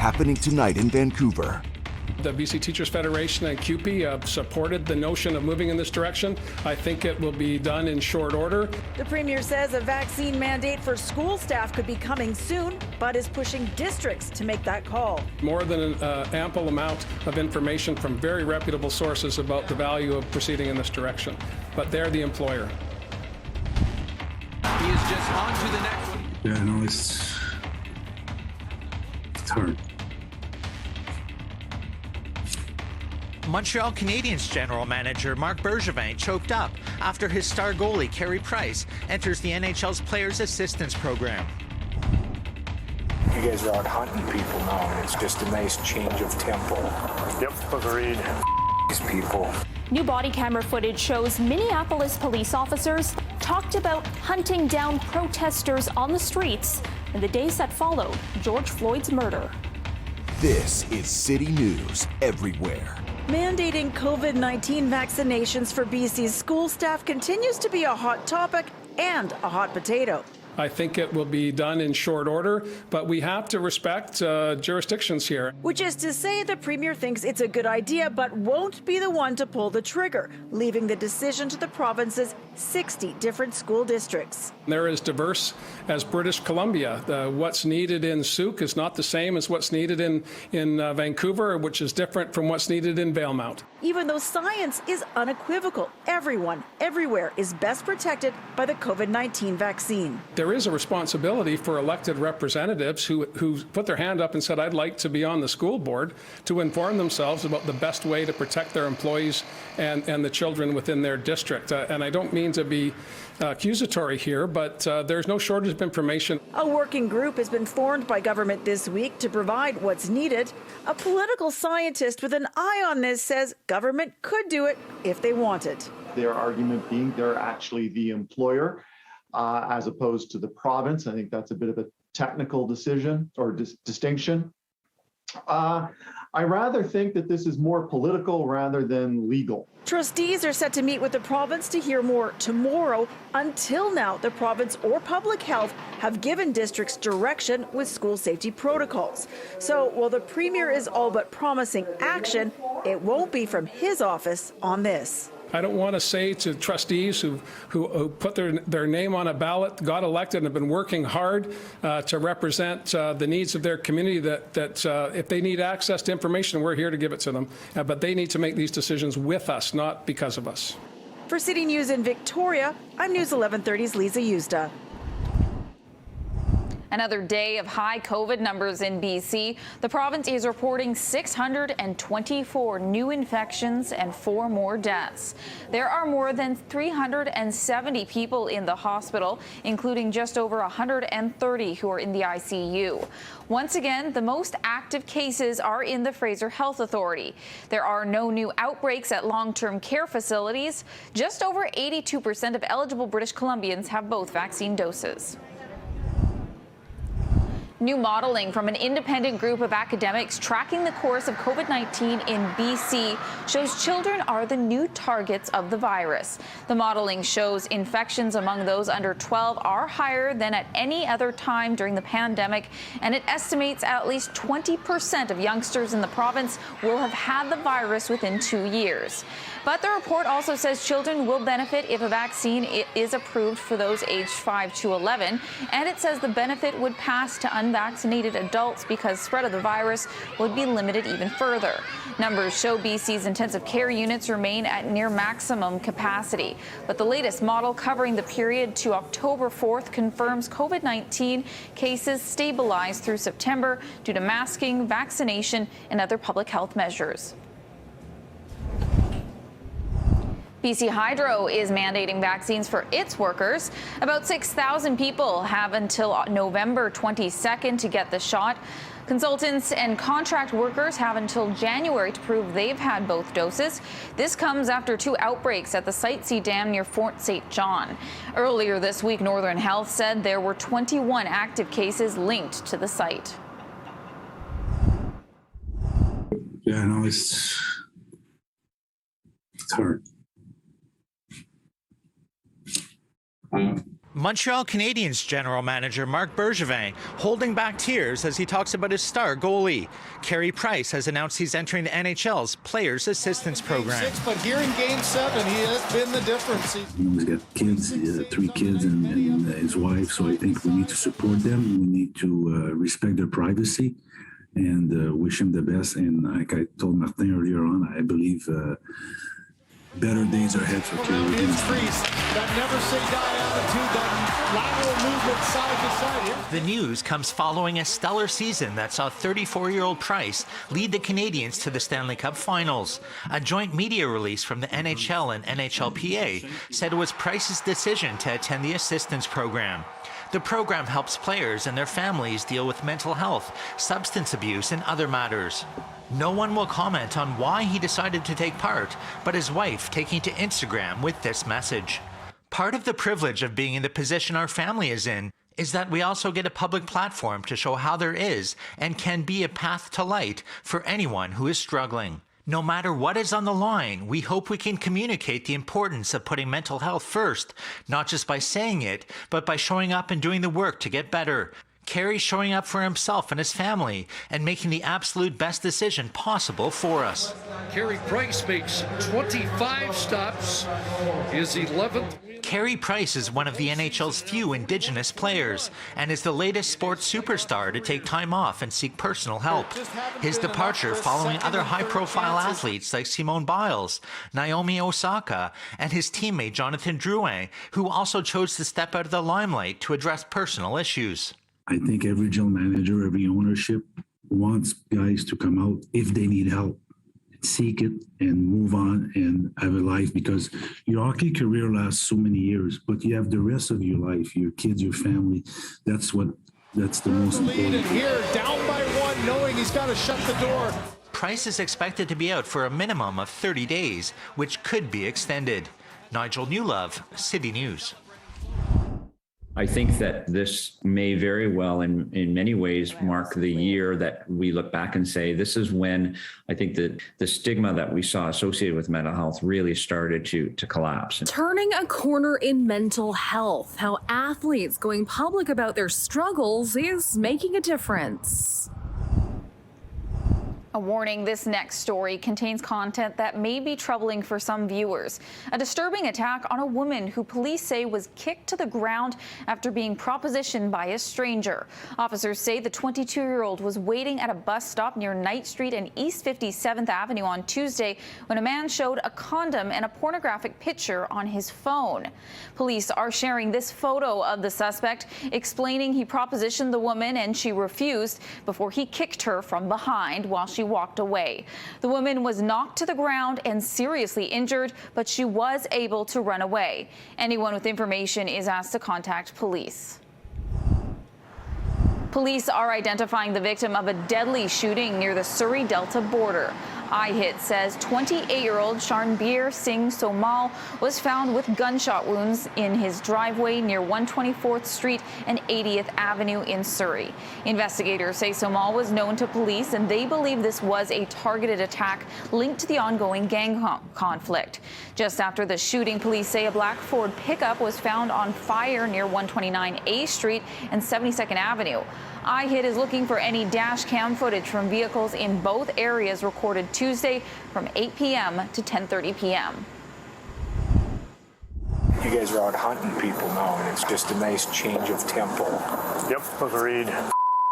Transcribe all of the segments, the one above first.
happening tonight in Vancouver. The BC Teachers Federation and CUPE have supported the notion of moving in this direction. I think it will be done in short order. The Premier says a vaccine mandate for school staff could be coming soon, but is pushing districts to make that call. More than an ample amount of information from very reputable sources about the value of proceeding in this direction. But they're the employer. He is just on to the next one. Yeah, no, it's hard. Montreal Canadiens general manager Marc Bergevin choked up after his star goalie Carey enters the NHL's Players Assistance Program. You guys are out hunting people now, and it's just a nice change of tempo. Yep, agreed. These people. New body camera footage shows Minneapolis police officers talked about hunting down protesters on the streets in the days that followed George Floyd's murder. This is City News Everywhere. Mandating COVID-19 vaccinations for BC's school staff continues to be a hot topic and a hot potato. I think it will be done in short order, but we have to respect jurisdictions here. Which is to say the Premier thinks it's a good idea, but won't be the one to pull the trigger, leaving the decision to the province's 60 different school districts. They're as diverse as British Columbia. What's needed in Souk is not the same as what's needed in Vancouver, which is different from what's needed in Valemount. Even though science is unequivocal, everyone, everywhere is best protected by the COVID-19 vaccine. There is a responsibility for elected representatives who put their hand up and said, I'd like to be on the school board, to inform themselves about the best way to protect their employees and the children within their district. And I don't mean to be accusatory here, but there's no shortage of information. A working group has been formed by government this week to provide what's needed. A political scientist with an eye on this says government could do it if they wanted. Their argument being they're actually the employer as opposed to the province. I think that's a bit of a technical decision or distinction. I rather think that this is more political rather than legal. Trustees are set to meet with the province to hear more tomorrow. Until now, the province or public health have given districts direction with school safety protocols. So while the Premier is all but promising action, it won't be from his office on this. I don't want to say to trustees who put their name on a ballot, got elected, and have been working hard to represent the needs of their community that if they need access to information, we're here to give it to them. But they need to make these decisions with us, not because of us. For City News in Victoria, I'm News 1130's Lisa Yuzda. Another day of high COVID numbers in BC. The province is reporting 624 new infections and 4 more deaths. There are more than 370 people in the hospital, including just over 130 who are in the ICU. Once again, the most active cases are in the Fraser Health Authority. There are no new outbreaks at long-term care facilities. Just over 82% of eligible British Columbians have both vaccine doses. New modeling from an independent group of academics tracking the course of COVID-19 in BC shows children are the new targets of the virus. The modeling shows infections among those under 12 are higher than at any other time during the pandemic, and it estimates at least 20% of youngsters in the province will have had the virus within 2 years. But the report also says children will benefit if a vaccine is approved for those aged 5 to 11, and it says the benefit would pass to unvaccinated adults because spread of the virus would be limited even further. Numbers show BC's intensive care units remain at near maximum capacity, but the latest model covering the period to October 4th confirms COVID-19 cases stabilized through September due to masking, vaccination, and other public health measures. BC Hydro is mandating vaccines for its workers. About 6,000 people have until November 22nd to get the shot. Consultants and contract workers have until January to prove they've had both doses. This comes after 2 outbreaks at the Site C Dam near Fort St. John. Earlier this week, Northern Health said there were 21 active cases linked to the site. Yeah, no, it's hard. Montreal Canadiens general manager Marc Bergevin holding back tears as he talks about his star goalie. Carey Price has announced he's entering the NHL's Players Assistance Program. But here in Game 7, he has been the difference. He's got kids, 3 kids and his wife, so I think we need to support them. We need to respect their privacy and wish him the best. And like I told Martin earlier on, I believe better days are ahead for Carey. That never say die attitude, that lateral movement side to side. The news comes following a stellar season that saw 34-year-old Price lead the Canadiens to the Stanley Cup Finals. A joint media release from the NHL and NHLPA said it was Price's decision to attend the assistance program. The program helps players and their families deal with mental health, substance abuse, and other matters. No one will comment on why he decided to take part, but his wife taking to Instagram with this message. Part of the privilege of being in the position our family is in is that we also get a public platform to show how there is and can be a path to light for anyone who is struggling. No matter what is on the line, we hope we can communicate the importance of putting mental health first, not just by saying it, but by showing up and doing the work to get better. Carey showing up for himself and his family and making the absolute best decision possible for us. Carey Price makes 25 stops, his 11th. Carey Price is one of the NHL's few Indigenous players and is the latest sports superstar to take time off and seek personal help. His departure following other high-profile athletes like Simone Biles, Naomi Osaka, and his teammate Jonathan Drouin, who also chose to step out of the limelight to address personal issues. I think every general manager, every ownership wants guys to come out if they need help, seek it and move on and have a life, because your hockey career lasts so many years, but you have the rest of your life, your kids, your family. That's the most important. And here, down by 1, knowing he's got to shut the door. Price is expected to be out for a minimum of 30 days, which could be extended. Nigel Newlove, City News. I think that this may very well, in many ways, mark the year that we look back and say, this is when I think that the stigma that we saw associated with mental health really started to collapse. Turning a corner in mental health, how athletes going public about their struggles is making a difference. A warning, this next story contains content that may be troubling for some viewers. A disturbing attack on a woman who police say was kicked to the ground after being propositioned by a stranger. Officers say the 22-year-old was waiting at a bus stop near Knight Street and East 57th Avenue on Tuesday when a man showed a condom and a pornographic picture on his phone. Police are sharing this photo of the suspect, explaining he propositioned the woman and she refused before he kicked her from behind while she walked away. The woman was knocked to the ground and seriously injured, but she was able to run away. Anyone with information is asked to contact police. Police are identifying the victim of a deadly shooting near the Surrey Delta border. iHit says 28-year-old Sharnbir Singh Somal was found with gunshot wounds in his driveway near 124th Street and 80th Avenue in Surrey. Investigators say Somal was known to police and they believe this was a targeted attack linked to the ongoing gang conflict. Just after the shooting, police say a black Ford pickup was found on fire near 129A Street and 72nd Avenue. iHit is looking for any dash cam footage from vehicles in both areas recorded Tuesday from 8 p.m. to 10:30 p.m. You guys are out hunting people now, and it's just a nice change of tempo. Yep, agreed.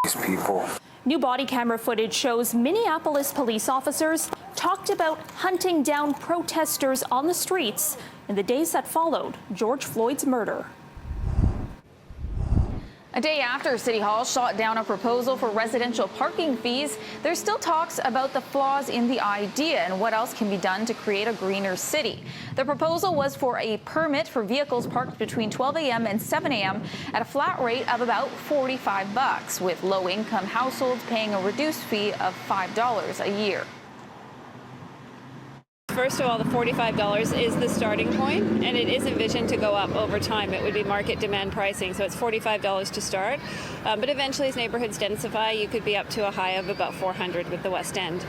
These people. New body camera footage shows Minneapolis police officers talked about hunting down protesters on the streets in the days that followed George Floyd's murder. A day after City Hall shot down a proposal for residential parking fees, there's still talks about the flaws in the idea and what else can be done to create a greener city. The proposal was for a permit for vehicles parked between 12 a.m. and 7 a.m. at a flat rate of about $45, with low-income households paying a reduced fee of $5 a year. First of all, the $45 is the starting point, and it is envisioned to go up over time. It would be market demand pricing, so it's $45 to start. But eventually, as neighborhoods densify, you could be up to a high of about $400 with the West End.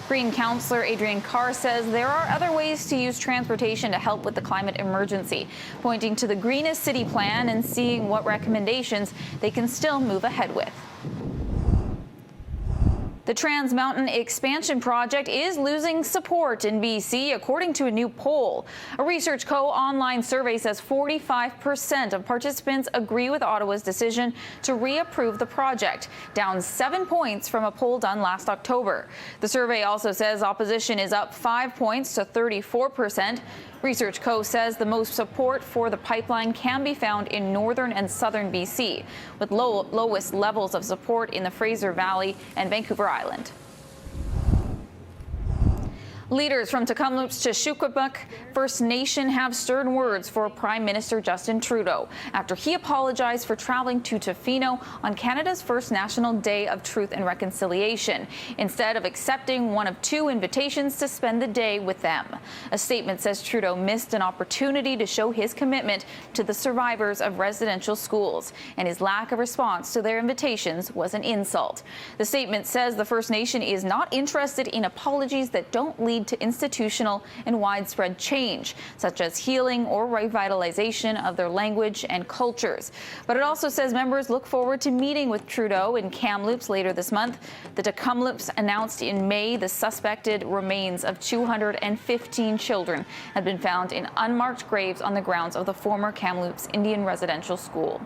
Green councillor Adrian Carr says there are other ways to use transportation to help with the climate emergency, pointing to the Greenest City plan and seeing what recommendations they can still move ahead with. The Trans Mountain Expansion Project is losing support in BC, according to a new poll. A Research Co. online survey says 45% of participants agree with Ottawa's decision to reapprove the project, down 7 points from a poll done last October. The survey also says opposition is up 5 points to 34%. Research Co. says the most support for the pipeline can be found in northern and southern BC, with lowest levels of support in the Fraser Valley and Vancouver Island. Leaders from Tecumloops to Shuquabuck First Nation have stern words for Prime Minister Justin Trudeau after he apologized for traveling to Tofino on Canada's first National Day of Truth and Reconciliation, instead of accepting one of 2 invitations to spend the day with them. A statement says Trudeau missed an opportunity to show his commitment to the survivors of residential schools, and his lack of response to their invitations was an insult. The statement says the First Nation is not interested in apologies that don't lead to institutional and widespread change, such as healing or revitalization of their language and cultures. But it also says members look forward to meeting with Trudeau in Kamloops later this month. The Tecumloops announced in May the suspected remains of 215 children had been found in unmarked graves on the grounds of the former Kamloops Indian Residential School.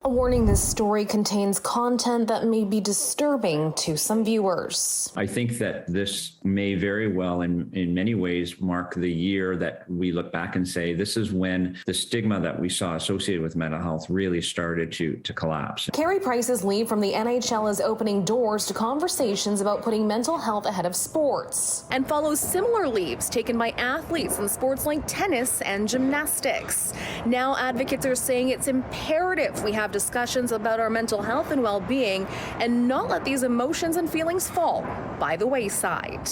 A warning: this story contains content that may be disturbing to some viewers. I think that this may very well, in many ways, mark the year that we look back and say, this is when the stigma that we saw associated with mental health really started to collapse. Carey Price's leave from the NHL is opening doors to conversations about putting mental health ahead of sports, and follows similar leaves taken by athletes in sports like tennis and gymnastics. Now advocates are saying it's imperative we have discussions about our mental health and well-being and not let these emotions and feelings fall by the wayside.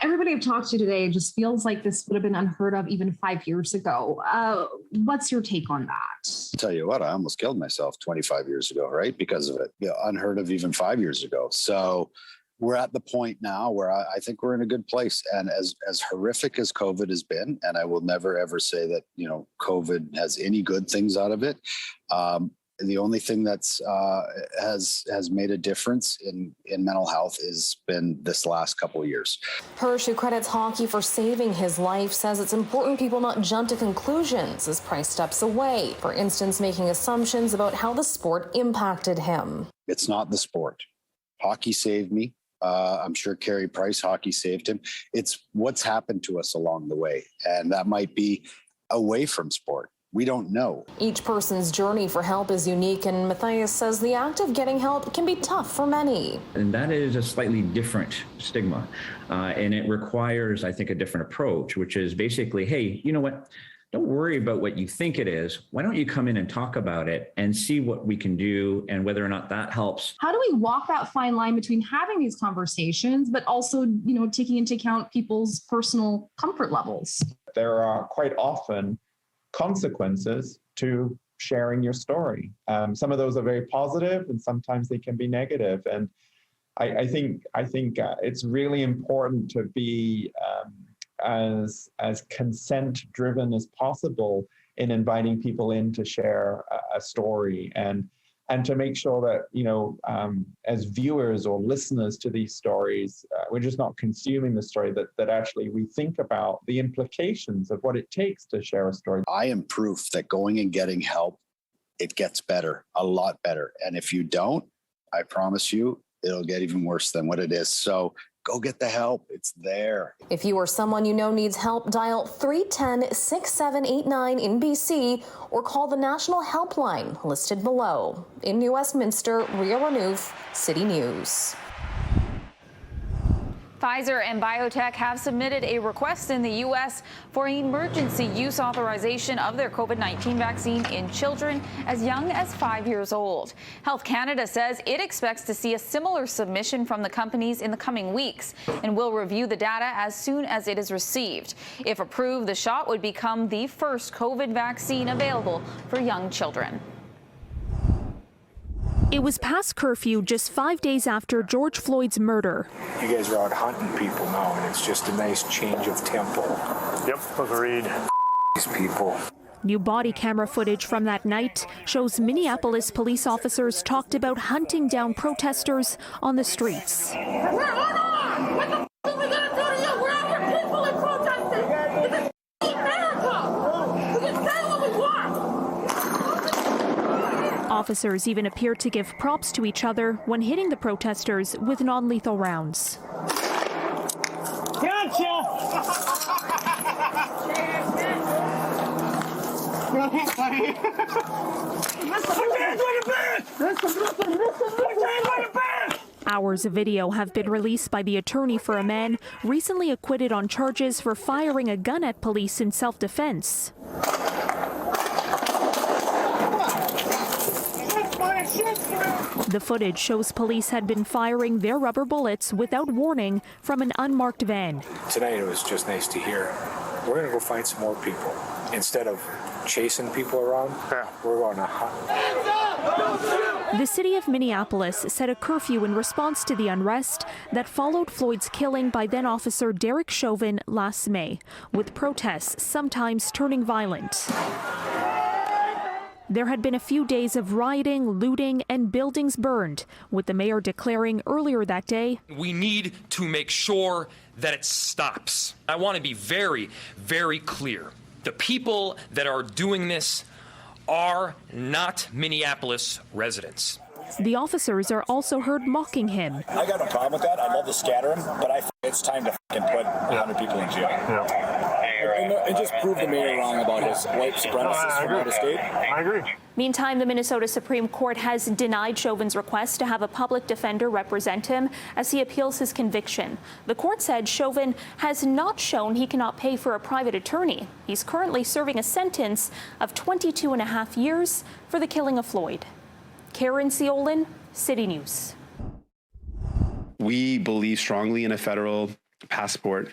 Everybody I've talked to today just feels like this would have been unheard of even 5 years ago. What's your take on that? I'll tell you what, I almost killed myself 25 years ago, right? Because of it. Unheard of even 5 years ago. So we're at the point now where I think we're in a good place. And as horrific as COVID has been, and I will never, ever say that, COVID has any good things out of it. The only thing that's has made a difference in mental health has been this last couple of years. Hirsch, who credits hockey for saving his life, says it's important people not jump to conclusions as Price steps away. For instance, making assumptions about how the sport impacted him. It's not the sport. Hockey saved me. I'm sure Carey Price, hockey saved him. It's what's happened to us along the way. And that might be away from sport. We don't know. Each person's journey for help is unique, and Matthias says the act of getting help can be tough for many. And that is a slightly different stigma. And it requires, I think, a different approach, which is basically, hey, you know what? Don't worry about what you think it is. Why don't you come in and talk about it and see what we can do and whether or not that helps. How do we walk that fine line between having these conversations, but also, taking into account people's personal comfort levels? There are quite often consequences to sharing your story. Some of those are very positive, and sometimes they can be negative. And I think it's really important to be as consent-driven as possible in inviting people in to share a story, and to make sure that, as viewers or listeners to these stories, we're just not consuming the story, that actually we think about the implications of what it takes to share a story. I am proof that going and getting help, it gets better, a lot better. And if you don't, I promise you, it'll get even worse than what it is. So go get the help. It's there. If you or someone you know needs help, dial 310-6789 in BC or call the national helpline listed below. In New Westminster, Ria Renouf, City News. Pfizer and biotech have submitted a request in the U.S. for emergency use authorization of their COVID-19 vaccine in children as young as 5 years old. Health Canada says it expects to see a similar submission from the companies in the coming weeks and will review the data as soon as it is received. If approved, the shot would become the first COVID vaccine available for young children. It was past curfew just 5 days after George Floyd's murder. You guys are out hunting people now, and it's just a nice change of tempo. Yep, agreed. These people. New body camera footage from that night shows Minneapolis police officers talked about hunting down protesters on the streets. Officers even appeared to give props to each other when hitting the protesters with non-lethal rounds. Hours of video have been released by the attorney for a man recently acquitted on charges for firing a gun at police in self-defense. The footage shows police had been firing their rubber bullets without warning from an unmarked van. Tonight it was just nice to hear. We're going to go find some more people. Instead of chasing people around, we're going to hunt. The city of Minneapolis set a curfew in response to the unrest that followed Floyd's killing by then officer Derek Chauvin last May, with protests sometimes turning violent. There had been a few days of rioting, looting, and buildings burned, with the mayor declaring earlier that day, "We need to make sure that it stops." I want to be very, very clear. The people that are doing this are not Minneapolis residents. The officers are also heard mocking him. I got no problem with that. I'd love to scatter him, but it's time to put 100 people in jail. And just prove the mayor wrong about his white supremacists from out of state. I agree. Meantime, the Minnesota Supreme Court has denied Chauvin's request to have a public defender represent him as he appeals his conviction. The court said Chauvin has not shown he cannot pay for a private attorney. He's currently serving a sentence of 22 and a half years for the killing of Floyd. Karen Ciolin, City News. We believe strongly in a federal passport,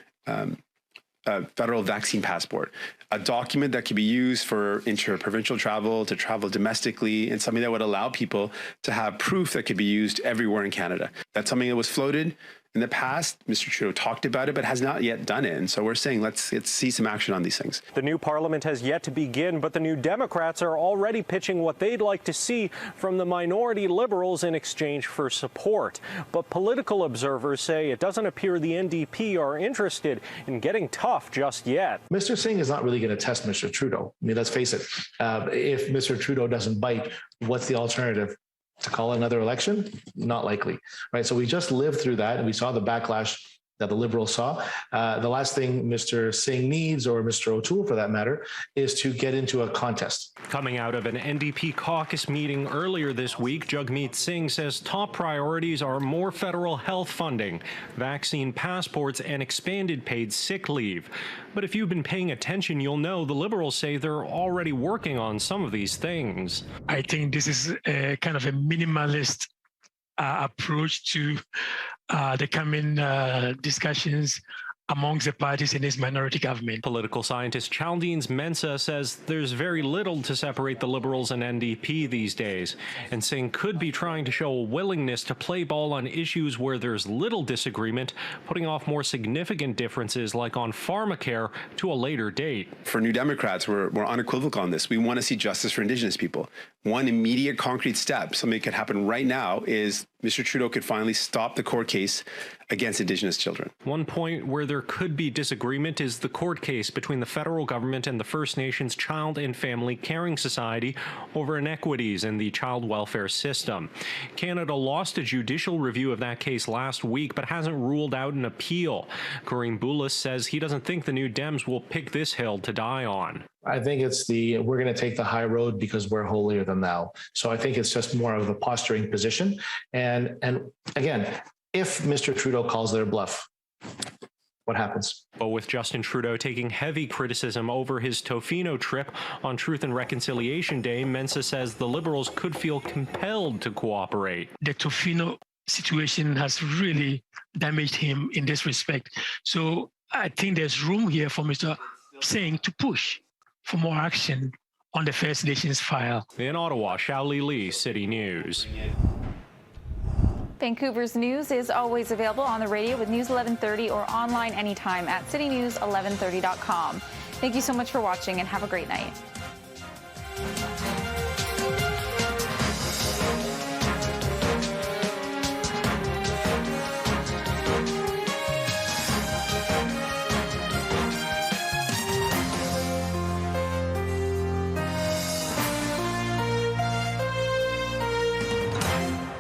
a federal vaccine passport, a document that can be used for interprovincial travel, to travel domestically, and something that would allow people to have proof that could be used everywhere in Canada. That's something that was floated in the past. Mr. Trudeau talked about it, but has not yet done it. And so we're saying let's see some action on these things. The new parliament has yet to begin, but the new Democrats are already pitching what they'd like to see from the minority Liberals in exchange for support. But political observers say it doesn't appear the NDP are interested in getting tough just yet. Mr. Singh is not really going to test Mr. Trudeau. I mean, let's face it. If Mr. Trudeau doesn't bite, what's the alternative? To call another election? Not likely, right? So we just lived through that, and we saw the backlash that the Liberals saw. The last thing Mr. Singh needs, or Mr. O'Toole for that matter, is to get into a contest. Coming out of an NDP caucus meeting earlier this week, Jagmeet Singh says top priorities are more federal health funding, vaccine passports, and expanded paid sick leave. But if you've been paying attention, you'll know the Liberals say they're already working on some of these things. I think this is a kind of a minimalist approach to the coming discussions amongst the parties in this minority government. Political scientist Chaldeans Mensah says there's very little to separate the Liberals and NDP these days, and Singh could be trying to show a willingness to play ball on issues where there's little disagreement, putting off more significant differences like on pharmacare to a later date. For New Democrats, we're unequivocal on this. We want to see justice for Indigenous people. One immediate concrete step, something that could happen right now, is Mr. Trudeau could finally stop the court case against Indigenous children. One point where there could be disagreement is the court case between the federal government and the First Nations Child and Family Caring Society over inequities in the child welfare system. Canada lost a judicial review of that case last week, but hasn't ruled out an appeal. Kareem Boulis says he doesn't think the New Dems will pick this hill to die on. I think it's we're going to take the high road because we're holier than thou. So I think it's just more of a posturing position. And again, if Mr. Trudeau calls their bluff, what happens? But with Justin Trudeau taking heavy criticism over his Tofino trip on Truth and Reconciliation Day, Mensah says the Liberals could feel compelled to cooperate. The Tofino situation has really damaged him in this respect. So I think there's room here for Mr. Singh to push for more action on the First Nations file. In Ottawa, Xiaoli Lee, City News. Vancouver's news is always available on the radio with News 1130 or online anytime at citynews1130.com. Thank you so much for watching and have a great night.